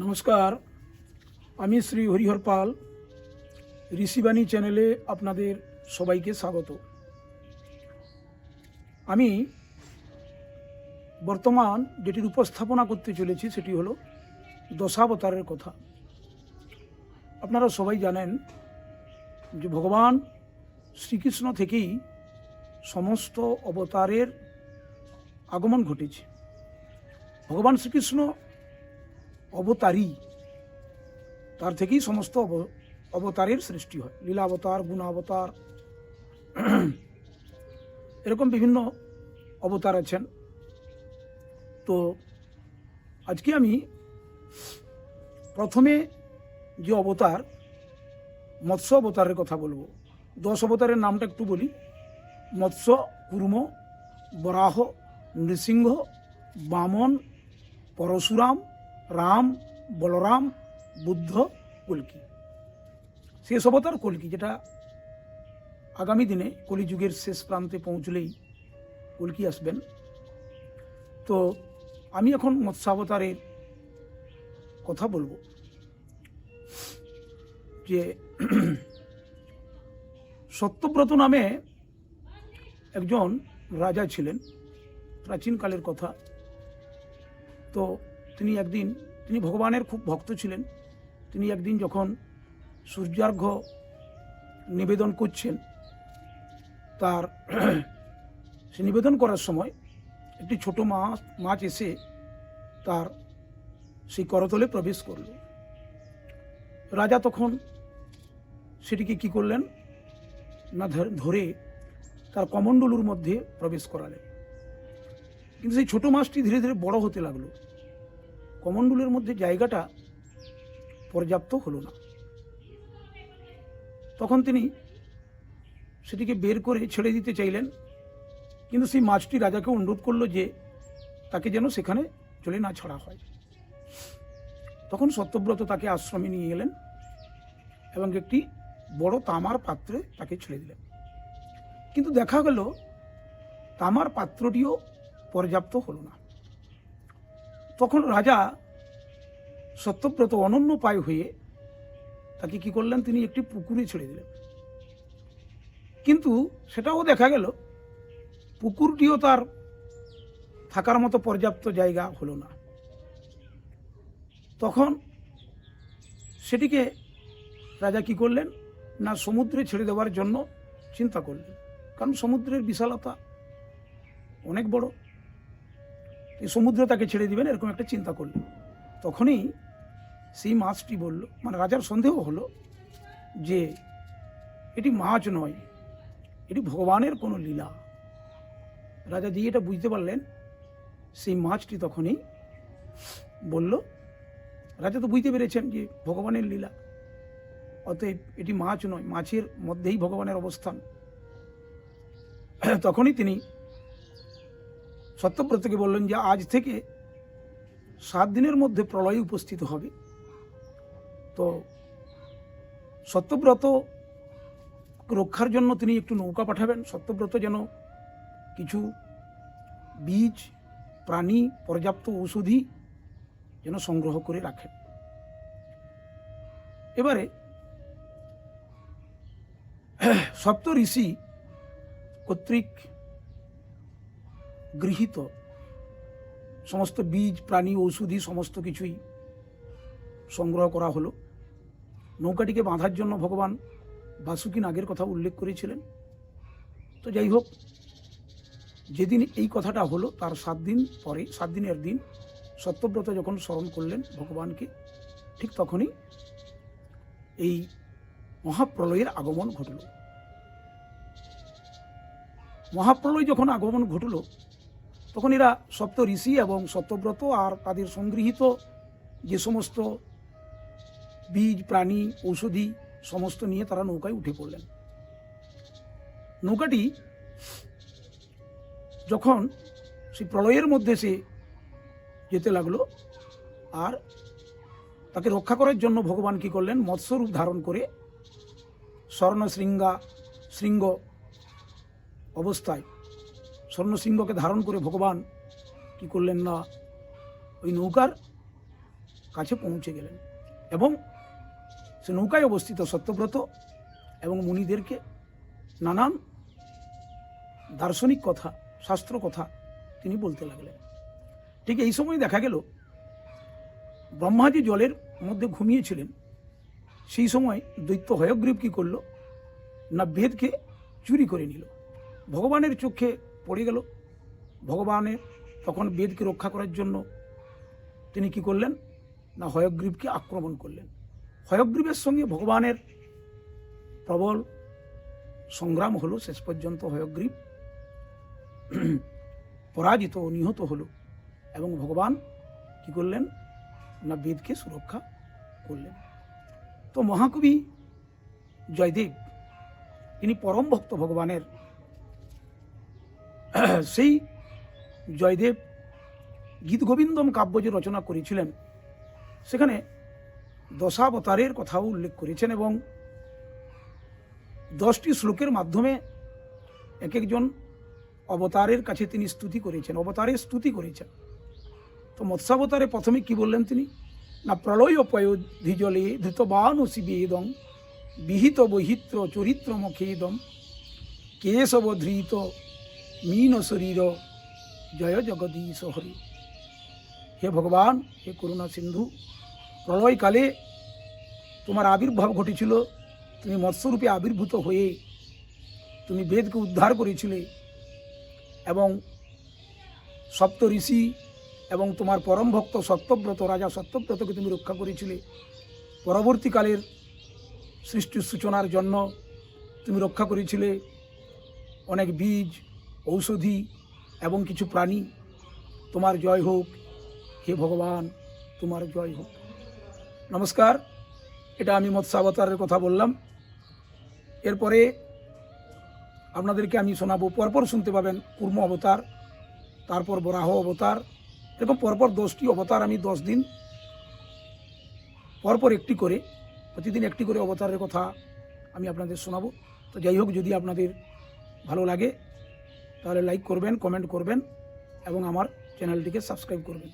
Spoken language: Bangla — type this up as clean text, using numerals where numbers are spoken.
নমস্কার, আমি শ্রী হরিহর পাল। ঋষিবাণী চ্যানেলে আপনাদের সবাইকে স্বাগত। আমি বর্তমান যেটির উপস্থাপনা করতে চলেছি সেটি হলো দশাবতারের কথা। আপনারা সবাই জানেন যে ভগবান শ্রীকৃষ্ণ থেকেই সমস্ত অবতারের আগমন ঘটেছে। ভগবান শ্রীকৃষ্ণ অবতারী, তার থেকেই সমস্ত অবতারের সৃষ্টি হয়। লীলাবতার, গুণাবতার, এরকম বিভিন্ন অবতার আছেন। তো আজকে আমি প্রথমে যে অবতার মৎস্য অবতারের কথা বলবো। 10 অবতারের নামটা একটু বলি: মৎস্য, কুর্ম, বরাহ, নৃসিংহ, বামন, পরশুরাম, রাম, বলরাম, বুদ্ধ, কল্কি। শেষ অবতার কল্কি, যেটা আগামী দিনে কলিযুগের শেষ প্রান্তে পৌঁছলেই কল্কি আসবেন। তো আমি এখন মৎস্যাবতারের কথা বলবো। যে সত্যব্রত নামে একজন রাজা ছিলেন, প্রাচীনকালের কথা। তো তিনি ভগবানের খুব ভক্ত ছিলেন। তিনি একদিন যখন সূর্যার্ঘ্য নিবেদন করছেন, তার সে নিবেদন করার সময় একটি ছোট মাছ এসে তার সেই করতলে প্রবেশ করল। রাজা তখন সেটিকে কি করলেন না, ধরে তার কমণ্ডলুর মধ্যে প্রবেশ করালেন। কিন্তু সেই ছোট মাছটি ধীরে ধীরে বড় হতে লাগলো। কমণ্ডলের মধ্যে জায়গাটা পর্যাপ্ত হলো না। তখন তিনি সেটিকে বের করে ছেড়ে দিতে চাইলেন, কিন্তু সেই মাছটি রাজাকে অনুরোধ করলো যে তাকে যেন সেখানে চলে না ছাড়া হয়। তখন সত্যব্রত তাকে আশ্রমে নিয়ে গেলেন এবং একটি বড় তামার পাত্রে তাকে ছেড়ে দিলেন। কিন্তু দেখা গেল তামার পাত্রটিও পর্যাপ্ত হলো না। তখন রাজা সত্যব্রত অনন্য উপায় হয়ে তাকে কি করলেন, তিনি একটি পুকুরে ছেড়ে দিলেন। কিন্তু সেটাও দেখা গেল পুকুরটিও তার থাকার মতো পর্যাপ্ত জায়গা হলো না। তখন সেটিকে রাজা কি করলেন না, সমুদ্রে ছেড়ে দেওয়ার জন্য চিন্তা করলেন। কারণ সমুদ্রের বিশালতা অনেক বড়, এই সমুদ্রে তাকে ছেড়ে দিবেন এরকম একটা চিন্তা করলেন। তখনই সেই মাছটি বলল, মানে রাজার সন্দেহ হলো যে এটি মাছ নয়, এটি ভগবানের কোনো লীলা। রাজা দিয়ে এটা বুঝতে পারলেন। সেই মাছটি তখনই বলল, রাজা তো বুঝতে পেরেছেন যে ভগবানের লীলা, অতএব এটি মাছ নয়, মাছের মধ্যেই ভগবানের অবস্থান। তখনই তিনি সত্যব্রতকে বললেন যে আজ থেকে 7 দিনের মধ্যে প্রলয় উপস্থিত হবে। তো সত্যব্রত রক্ষার জন্য তিনি একটু নৌকা পাঠাবেন। সত্যব্রত যেন কিছু বীজ, প্রাণী, পর্যাপ্ত ঔষধি যেন সংগ্রহ করে রাখেন। এবারে সপ্ত ঋষি কর্তৃক গৃহীত সমস্ত বীজ, প্রাণী, ঔষধি সমস্ত কিছুই সংগ্রহ করা হলো। নৌকাটিকে বাঁধার জন্য ভগবান বাসুকি নাগের কথা উল্লেখ করেছিলেন। তো যাই হোক, যেদিন এই কথাটা হলো তার 7 দিন পরে, 7 দিনের দিন সত্যব্রত যখন স্মরণ করলেন ভগবানকে, ঠিক তখনই এই মহাপ্রলয়ের আগমন ঘটল। মহাপ্রলয় যখন আগমন ঘটল, তখন এরা সপ্ত ঋষি এবং সত্যব্রত আর তাদের সংগৃহীত যে সমস্ত বীজ, প্রাণী, ঔষধি সমস্ত নিয়ে তারা নৌকায় উঠে পড়লেন। নৌকাটি যখন সেই প্রলয়ের মধ্যে সে যেতে লাগলো, আর তাকে রক্ষা করার জন্য ভগবান কি করলেন, মৎস্যরূপ ধারণ করে শৃঙ্গ অবস্থায় স্বর্ণশৃঙ্গকে ধারণ করে ভগবান কি করলেন না, ওই নৌকার কাছে পৌঁছে গেলেন এবং সে নৌকায় অবস্থিত সত্যব্রত এবং মুনিদেরকে নানান দার্শনিক কথা, শাস্ত্র কথা তিনি বলতে লাগলেন। ঠিক এই সময় দেখা গেল ব্রহ্মাজি জলের মধ্যে ঘুমিয়েছিলেন। সেই সময় দৈত্য হয়গ্রীব কি করলো না, বেদকে চুরি করে নিল। ভগবানের চোখে পড়ে গেল। ভগবানের তখন বেদকে রক্ষা করার জন্য তিনি কি করলেন না, হয়গ্রীবকে আক্রমণ করলেন। হয়গ্রীবের সঙ্গে ভগবানের প্রবল সংগ্রাম হলো। শেষ পর্যন্ত হয়গ্রীব পরাজিত ও নিহত হলো এবং ভগবান কি করলেন না, বেদকে সুরক্ষা করলেন। তো মহাকবি জয়দেব তিনি পরম ভক্ত ভগবানের। সেই জয়দেব গীতগোবিন্দম কাব্য যে রচনা করেছিলেন সেখানে দশাবতারের কথাও উল্লেখ করেছেন এবং 10টি শ্লোকের মাধ্যমে এক একজন অবতারের কাছে তিনি স্তুতি করেছেন, অবতারের স্তুতি করেছেন। তো মৎস্যাবতারে প্রথমে কি বললেন তিনি না, প্রলয় পয়োধি জলে ধৃতবান ও শিবেদম বিহিত বহিত্র চরিত্র মুখেদম কেশব ধৃত মীন শরীর জয় জগদীশ হরি। হে ভগবান, হে করুণা সিন্ধু, প্রলয়কালে তোমার আবির্ভাব ঘটেছিল। তুমি মৎস্যরূপে আবির্ভূত হয়ে তুমি বেদকে উদ্ধার করেছিলে এবং সপ্ত ঋষি এবং তোমার পরম ভক্ত সত্যব্রত, রাজা সত্যব্রতকে তুমি রক্ষা করেছিলে। পরবর্তীকালের সৃষ্টির সূচনার জন্য তুমি রক্ষা করেছিলে অনেক বীজ, ঔষধি এবং কিছু প্রাণী। তোমার জয় হোক হে ভগবান, তোমার জয় হোক। নমস্কার, এটা আমি মৎস্যাবতারের কথা বললাম। এরপরে আপনাদেরকে আমি শোনাবো, পরপর শুনতে পাবেন কুর্ম অবতার, তারপর বরাহ অবতার, এরকম পরপর 10টি অবতার আমি 10 দিন পরপর একটি করে, প্রতিদিন একটি করে অবতারের কথা আমি আপনাদের শোনাবো। তো যাই হোক, যদি আপনাদের ভালো লাগে তাহলে লাইক করবেন, কমেন্ট করবেন এবং আমার চ্যানেলটিকে সাবস্ক্রাইব করবেন।